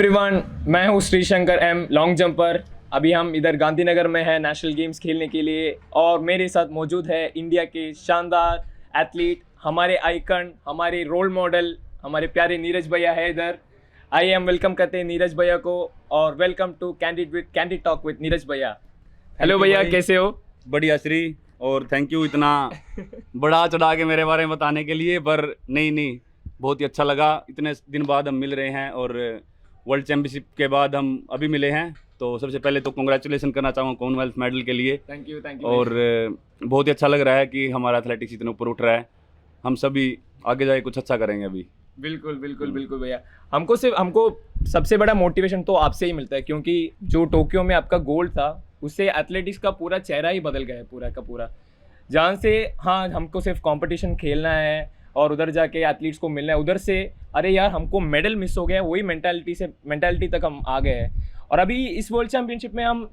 Everyone, मैं हूँ Shri Shankar M, long jumper. अभी हम इधर गांधीनगर में हैं नेशनल गेम्स खेलने के लिए और मेरे साथ मौजूद है इंडिया के शानदार एथलीट, हमारे आइकन, हमारे रोल मॉडल, हमारे प्यारे नीरज भैया है इधर। आइए हम वेलकम करते हैं नीरज भैया को और welcome to candid talk with Neeraj भैया। हेलो भैया, कैसे हो? बढ़िया श्री, और थैंक यू इतना बड़ा चढ़ा के मेरे बारे में बताने के लिए। पर नहीं, बहुत ही अच्छा लगा। इतने दिन बाद हम मिल रहे हैं और वर्ल्ड चैंपियनशिप के बाद हम अभी मिले हैं, तो सबसे पहले तो कांग्रेचुलेशन करना चाहूँगा कॉमनवेल्थ मेडल के लिए। थैंक यू और बहुत ही अच्छा लग रहा है कि हमारा एथलेटिक्स इतने ऊपर उठ रहा है। हम सभी आगे जाके कुछ अच्छा करेंगे अभी। बिल्कुल भैया। हमको सबसे बड़ा मोटिवेशन तो आपसे ही मिलता है, क्योंकि जो टोक्यो में आपका गोल्ड था उससे एथलेटिक्स का पूरा चेहरा ही बदल गया है, पूरा का पूरा। जहाँ से हाँ हमको सिर्फ कंपटीशन खेलना है और उधर जाके एथलीट्स को मिलना है, उधर से अरे यार हमको मेडल मिस हो गया, वही मेंटालिटी तक हम आ गए हैं। और अभी इस वर्ल्ड चैम्पियनशिप में हम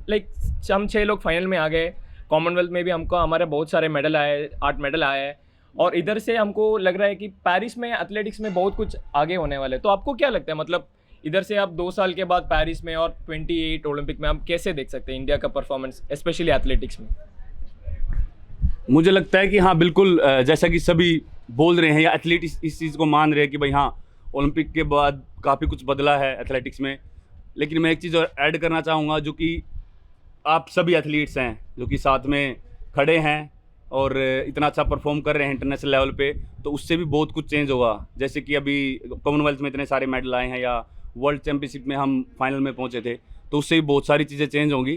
6 लोग फाइनल में आ गए। कॉमनवेल्थ में भी हमारे बहुत सारे मेडल आए, 8 मेडल आए हैं। और इधर से हमको लग रहा है कि पेरिस में एथलेटिक्स में बहुत कुछ आगे होने वाले। तो आपको क्या लगता है, मतलब इधर से आप 2 साल के बाद पेरिस में और 28 ओलंपिक में हम कैसे देख सकते हैं इंडिया का परफॉर्मेंस, स्पेशली एथलेटिक्स में? मुझे लगता है कि हाँ बिल्कुल, जैसा कि सभी बोल रहे हैं या एथलीट इस चीज़ को मान रहे हैं कि भाई हाँ ओलंपिक के बाद काफ़ी कुछ बदला है एथलेटिक्स में। लेकिन मैं एक चीज़ और ऐड करना चाहूँगा, जो कि आप सभी एथलीट्स हैं जो कि साथ में खड़े हैं और इतना अच्छा परफॉर्म कर रहे हैं इंटरनेशनल लेवल पे, तो उससे भी बहुत कुछ चेंज होगा। जैसे कि अभी कॉमनवेल्थ में इतने सारे मेडल आए हैं या वर्ल्ड चैम्पियनशिप में हम फाइनल में पहुंचे थे, तो उससे भी बहुत सारी चीज़ें चेंज होंगी।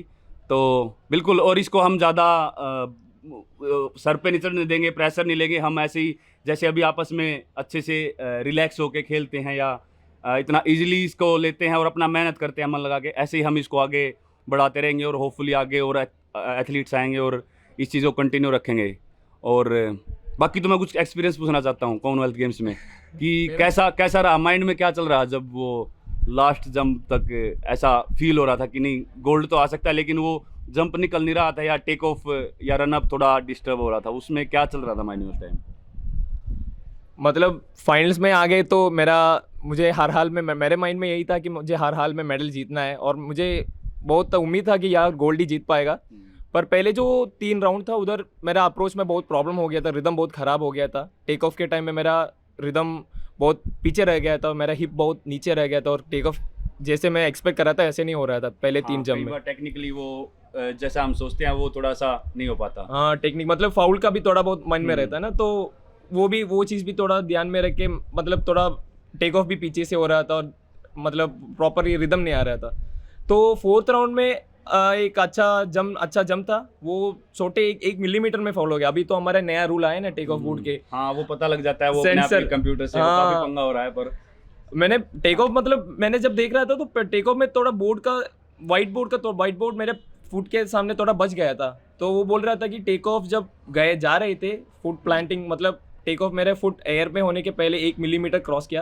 तो बिल्कुल, और इसको हम ज़्यादा सर पे नहीं चढ़ने देंगे, प्रेशर नहीं लेंगे। हम ऐसे ही जैसे अभी आपस में अच्छे से रिलैक्स होके खेलते हैं या इतना इजीली इसको लेते हैं और अपना मेहनत करते हैं मन लगा के, ऐसे ही हम इसको आगे बढ़ाते रहेंगे और होपफुली आगे और एथलीट्स आएंगे और इस चीज़ को कंटिन्यू रखेंगे। और बाकी तो मैं कुछ एक्सपीरियंस पूछना चाहता हूँ कॉमनवेल्थ गेम्स में कि कैसा रहा, माइंड में क्या चल रहा जब वो लास्ट जंप तक ऐसा फील हो रहा था कि नहीं गोल्ड तो आ सकता है, लेकिन वो जंप निकल नहीं रहा था या टेक ऑफ या रन अप थोड़ा डिस्टर्ब हो रहा था, उसमें क्या चल रहा था माइंड में उस टाइम? मतलब फाइनल्स में आ गए तो मुझे हर हाल में मेरे माइंड में यही था कि मुझे हर हाल में मेडल जीतना है और मुझे बहुत उम्मीद था कि यार गोल्ड ही जीत पाएगा। पर पहले जो 3 राउंड था उधर मेरा अप्रोच में बहुत प्रॉब्लम हो गया था, रिदम बहुत ख़राब हो गया था। टेक ऑफ के टाइम में मेरा रिदम बहुत पीछे रह गया था, मेरा हिप बहुत नीचे रह गया था और टेक ऑफ जैसे मैं एक्सपेक्ट कर रहा था ऐसे नहीं हो रहा था पहले 3 जंप में। टेक्निकली वो जैसा हम सोचते हैं वो थोड़ा सा नहीं हो पाता। हाँ, टेक्निक मतलब फाउल का भी थोड़ा बहुत मन में रहता है ना, तो वो चीज़ भी थोड़ा ध्यान में रख के, मतलब थोड़ा टेक ऑफ भी पीछे से हो रहा था और मतलब प्रॉपर ये रिदम नहीं आ रहा था। तो 4th राउंड में एक अच्छा जंप था, वो छोटे 1 मिलीमीटर में फाउल हो गया। अभी तो हमारे नया रूल आया ना टेक ऑफ बूट के, हाँ वो पता लग जाता है, वो सेंसर कंप्यूटर से हाँ, काफी पंगा हो रहा है। पर मैंने टेक ऑफ मतलब मैंने जब देख रहा था तो टेक ऑफ में थोड़ा व्हाइट बोर्ड मेरे फुट के सामने थोड़ा बच गया था। तो वो बोल रहा था कि टेक ऑफ जब जा रहे थे, फुट प्लांटिंग मतलब टेक ऑफ मेरे फुट एयर में होने के पहले 1 मिलीमीटर क्रॉस किया,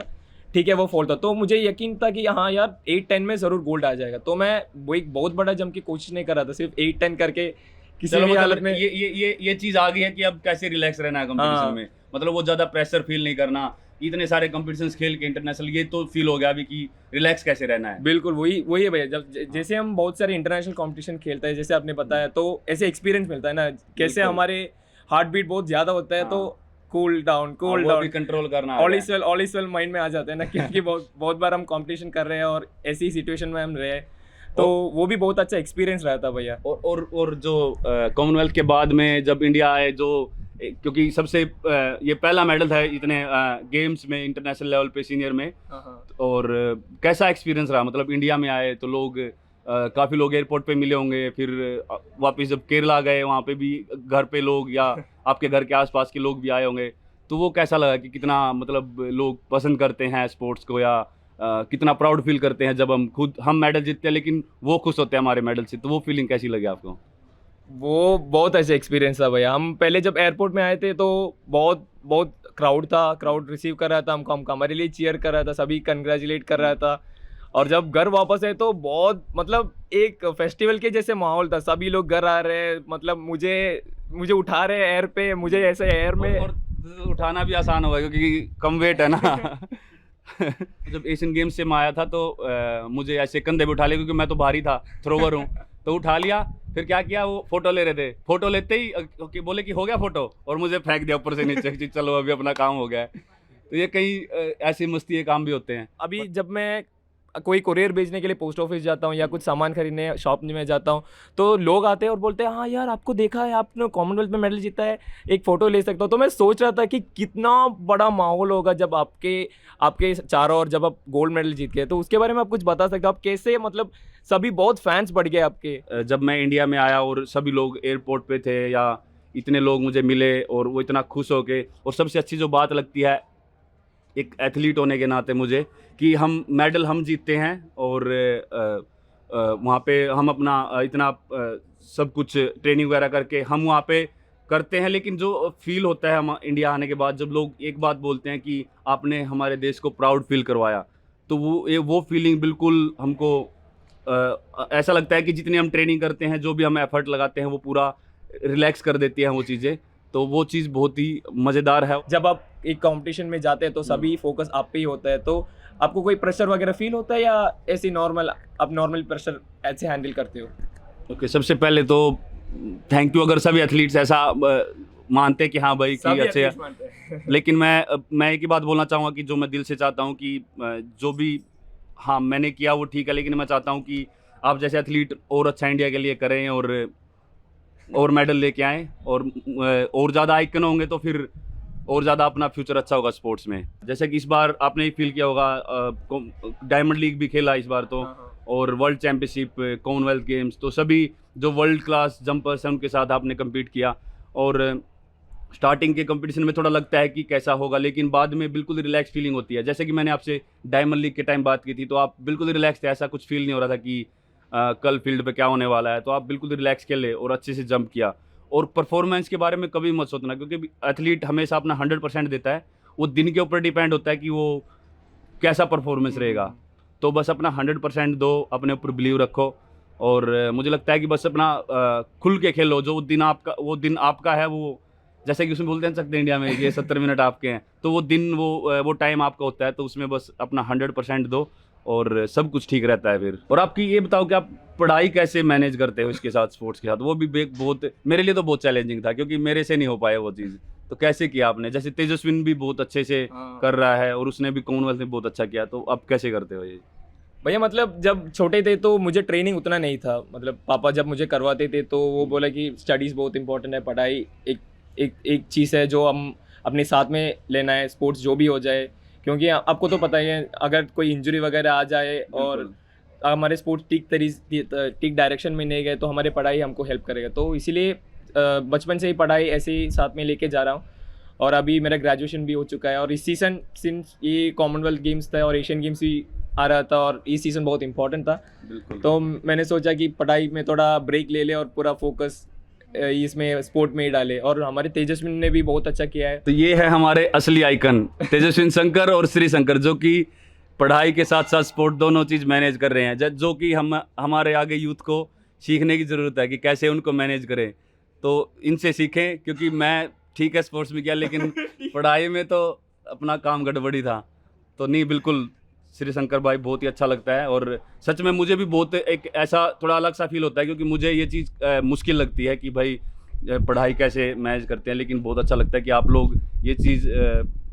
ठीक है वो फॉल था। तो मुझे यकीन था कि हाँ यार 8-10 में ज़रूर गोल्ड आ जाएगा। तो मैं वो एक बहुत बड़ा जंप की कोशिश नहीं कर रहा था, सिर्फ 8-10 करके किसी भी हालत में। ये चीज आ गई है कि अब कैसे रिलैक्स रहना है कंपटीशन में, मतलब वो ज्यादा प्रेशर फील नहीं करना। इतने सारे कंपटीशंस खेल के इंटरनेशनल, ये तो फील हो गया अभी कि रिलैक्स कैसे रहना है। बिल्कुल वही है भैया। जब जैसे हम बहुत सारे इंटरनेशनल कंपटीशन खेलते हैं, जैसे आपने बताया, तो ऐसे एक्सपीरियंस मिलता है ना, कैसे हमारे हार्ट बीट बहुत ज्यादा होता है। तो कूल डाउन कंट्रोल करना, ऑल इज वेल माइंड में आ जाता है ना, क्योंकि बहुत बार हम कंपटीशन कर रहे हैं और ऐसी सिचुएशन में हम रहे, तो वो भी बहुत अच्छा एक्सपीरियंस रहा था भैया। और जो कॉमनवेल्थ के बाद में जब इंडिया आए, जो क्योंकि सबसे ये पहला मेडल था इतने गेम्स में इंटरनेशनल लेवल पे सीनियर में, और कैसा एक्सपीरियंस रहा? मतलब इंडिया में आए तो लोग काफ़ी लोग एयरपोर्ट पे मिले होंगे, फिर वापस जब केरला गए वहाँ पे भी घर पे लोग या आपके घर के आसपास के लोग भी आए होंगे, तो वो कैसा लगा कि कितना मतलब लोग पसंद करते हैं स्पोर्ट्स को, या कितना प्राउड फील करते हैं जब हम मेडल जीतते हैं लेकिन वो खुश होते हैं हमारे मेडल से, तो वो फीलिंग कैसी लगी आपको? वो बहुत ऐसे एक्सपीरियंस था भैया। हम पहले जब एयरपोर्ट में आए थे तो बहुत क्राउड था, क्राउड रिसीव कर रहा था हमको, हमारे लिए चीयर कर रहा था, सभी कंग्रेचुलेट कर रहा था। और जब घर वापस आए तो बहुत मतलब एक फेस्टिवल के जैसे माहौल था, सभी लोग घर आ रहे हैं, मतलब मुझे उठा रहे हैं एयर पे, मुझे ऐसे एयर में और उठाना भी आसान होगा क्योंकि कम वेट है ना जब एशियन गेम्स से मैं आया था तो मुझे ऐसे कंधे पे उठा लिया, क्योंकि मैं तो भारी था, थ्रोवर हूँ। तो उठा लिया, फिर क्या किया, वो फोटो ले रहे थे, फोटो लेते ही बोले कि हो गया फोटो, और मुझे फेंक दिया ऊपर से नीचे कि चलो अभी अपना काम हो गया है। तो ये कई ऐसी मस्ती के काम भी होते हैं। अभी जब मैं कोई कुरियर भेजने के लिए पोस्ट ऑफिस जाता हूँ या कुछ सामान खरीदने शॉप में जाता हूँ, तो लोग आते हैं और बोलते हैं हाँ यार आपको देखा है, आपने कॉमनवेल्थ में मेडल जीता है, एक फ़ोटो ले सकता हूँ। तो मैं सोच रहा था कि कितना बड़ा माहौल होगा जब आपके आपके चारों ओर जब आप गोल्ड मेडल जीत गए। तो उसके बारे में आप कुछ बता सकते हो, आप कैसे, मतलब सभी बहुत फैंस बढ़ गए आपके। जब मैं इंडिया में आया और सभी लोग एयरपोर्ट पे थे, या इतने लोग मुझे मिले और वो इतना खुश हो के, और सबसे अच्छी जो बात लगती है एक एथलीट होने के नाते मुझे, कि हम मेडल हम जीतते हैं और वहाँ पे हम अपना इतना सब कुछ ट्रेनिंग वगैरह करके हम वहाँ पे करते हैं, लेकिन जो फील होता है हम इंडिया आने के बाद, जब लोग एक बात बोलते हैं कि आपने हमारे देश को प्राउड फील करवाया, तो वो फीलिंग बिल्कुल हमको ऐसा लगता है कि जितनी हम ट्रेनिंग करते हैं, जो भी हम एफर्ट लगाते हैं, वो पूरा रिलैक्स कर देती हैं वो चीज़ें। तो वो चीज़ बहुत ही मज़ेदार है। जब आप एक कंपटीशन में जाते हैं तो सभी फोकस आप पे ही होता है, तो आपको कोई प्रेशर वगैरह फील होता है या ऐसी नॉर्मल, आप नॉर्मल प्रेशर ऐसे हैंडल करते हो? ओके, सबसे पहले तो थैंक यू अगर सभी एथलीट्स ऐसा मानते हैं कि हाँ भाई कि सभी अच्छे athletes मानते हैं। लेकिन मैं एक ही बात बोलना चाहूँगा कि जो मैं दिल से चाहता हूँ कि जो भी हाँ मैंने किया वो ठीक है, लेकिन मैं चाहता हूँ कि आप जैसे एथलीट और अच्छा इंडिया के लिए करें और मेडल लेके आएँ, और ज़्यादा आइकन होंगे तो फिर और ज़्यादा अपना फ्यूचर अच्छा होगा स्पोर्ट्स में। जैसे कि इस बार आपने ही फील किया होगा, डायमंड लीग भी खेला इस बार तो, और वर्ल्ड चैम्पियनशिप, कॉमनवेल्थ गेम्स, तो सभी जो वर्ल्ड क्लास जंपर्स हैं उनके साथ आपने कम्पीट किया। और स्टार्टिंग के कंपटीशन में थोड़ा लगता है कि कैसा होगा, लेकिन बाद में बिल्कुल रिलैक्स फीलिंग होती है। जैसे कि मैंने आपसे डायमंड लीग के टाइम बात की थी, तो आप बिल्कुल रिलैक्स थे, ऐसा कुछ फील नहीं हो रहा था कि कल फील्ड पे क्या होने वाला है। तो आप बिल्कुल रिलैक्स खेले और अच्छे से जंप किया। और परफॉर्मेंस के बारे में कभी मत सोचना, क्योंकि एथलीट हमेशा अपना 100% देता है, वो दिन के ऊपर डिपेंड होता है कि वो कैसा परफॉर्मेंस रहेगा। तो बस अपना 100% दो, अपने ऊपर बिलीव रखो, और मुझे लगता है कि बस अपना खुल के खेलो। जो वो दिन आपका है, वो जैसे कि उसमें बोलते हैं सकते इंडिया में ये 70 मिनट आपके हैं, तो वो दिन वो टाइम आपका होता है। तो उसमें बस अपना 100% दो और सब कुछ ठीक रहता है फिर। और आपकी ये बताओ कि आप पढ़ाई कैसे मैनेज करते हो इसके साथ, स्पोर्ट्स के साथ? वो भी बहुत मेरे लिए तो बहुत चैलेंजिंग था, क्योंकि मेरे से नहीं हो पाया वो चीज़। तो कैसे किया आपने? जैसे तेजस्विन भी बहुत अच्छे से कर रहा है और उसने भी कॉमनवेल्थ में बहुत अच्छा किया, तो आप कैसे करते हो ये? भैया मतलब जब छोटे थे तो मुझे ट्रेनिंग उतना नहीं था, मतलब पापा जब मुझे करवाते थे तो वो बोला कि स्टडीज़ बहुत इंपॉर्टेंट है, पढ़ाई एक चीज़ है जो हम अपने साथ में लेना है, स्पोर्ट्स जो भी हो जाए, क्योंकि आपको तो पता ही है अगर कोई इंजरी वगैरह आ जाए और हमारे स्पोर्ट्स ठीक डायरेक्शन में नहीं गए तो हमारे पढ़ाई हमको हेल्प करेगा। तो इसीलिए बचपन से ही पढ़ाई ऐसे ही साथ में लेके जा रहा हूँ, और अभी मेरा ग्रेजुएशन भी हो चुका है। और इस सीज़न सिंस ये कॉमनवेल्थ गेम्स था और एशियन गेम्स भी आ रहा था, और ये सीज़न बहुत इंपॉर्टेंट था, तो मैंने सोचा कि पढ़ाई में थोड़ा ब्रेक ले ले और पूरा फोकस इसमें स्पोर्ट में ही डाले। और हमारे तेजस्विन ने भी बहुत अच्छा किया है। तो ये है हमारे असली आइकन तेजस्विन शंकर और श्री शंकर, जो कि पढ़ाई के साथ साथ स्पोर्ट दोनों चीज़ मैनेज कर रहे हैं, जो कि हमारे आगे यूथ को सीखने की ज़रूरत है कि कैसे उनको मैनेज करें। तो इनसे सीखें, क्योंकि मैं ठीक है स्पोर्ट्स में किया, लेकिन पढ़ाई में तो अपना काम गड़बड़ी था। तो नहीं, बिल्कुल श्री शंकर भाई बहुत ही अच्छा लगता है। और सच में मुझे भी बहुत एक ऐसा थोड़ा अलग सा फील होता है, क्योंकि मुझे ये चीज़ मुश्किल लगती है कि भाई पढ़ाई कैसे मैनेज करते हैं, लेकिन बहुत अच्छा लगता है कि आप लोग ये चीज़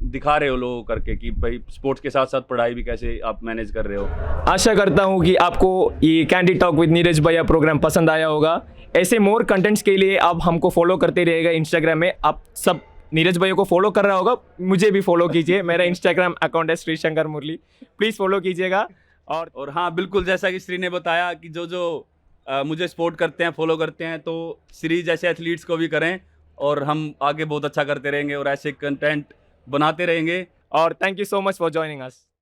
दिखा रहे हो लोगों करके कि भाई स्पोर्ट्स के साथ साथ पढ़ाई भी कैसे आप मैनेज कर रहे हो। आशा करता हूँ कि आपको ये कैंडिड टॉक विद नीरज भैया प्रोग्राम पसंद आया होगा। ऐसे मोर कंटेंट्स के लिए आप हमको फॉलो करते रहिएगा इंस्टाग्राम में। आप सब नीरज भैया को फॉलो कर रहा होगा, मुझे भी फॉलो कीजिए, मेरा इंस्टाग्राम अकाउंट है श्री शंकर मुरली, प्लीज़ फॉलो कीजिएगा। और हाँ बिल्कुल, जैसा कि श्री ने बताया कि जो मुझे सपोर्ट करते हैं, फॉलो करते हैं, तो श्री जैसे एथलीट्स को भी करें, और हम आगे बहुत अच्छा करते रहेंगे और ऐसे कंटेंट बनाते रहेंगे। और thank you so much for joining us.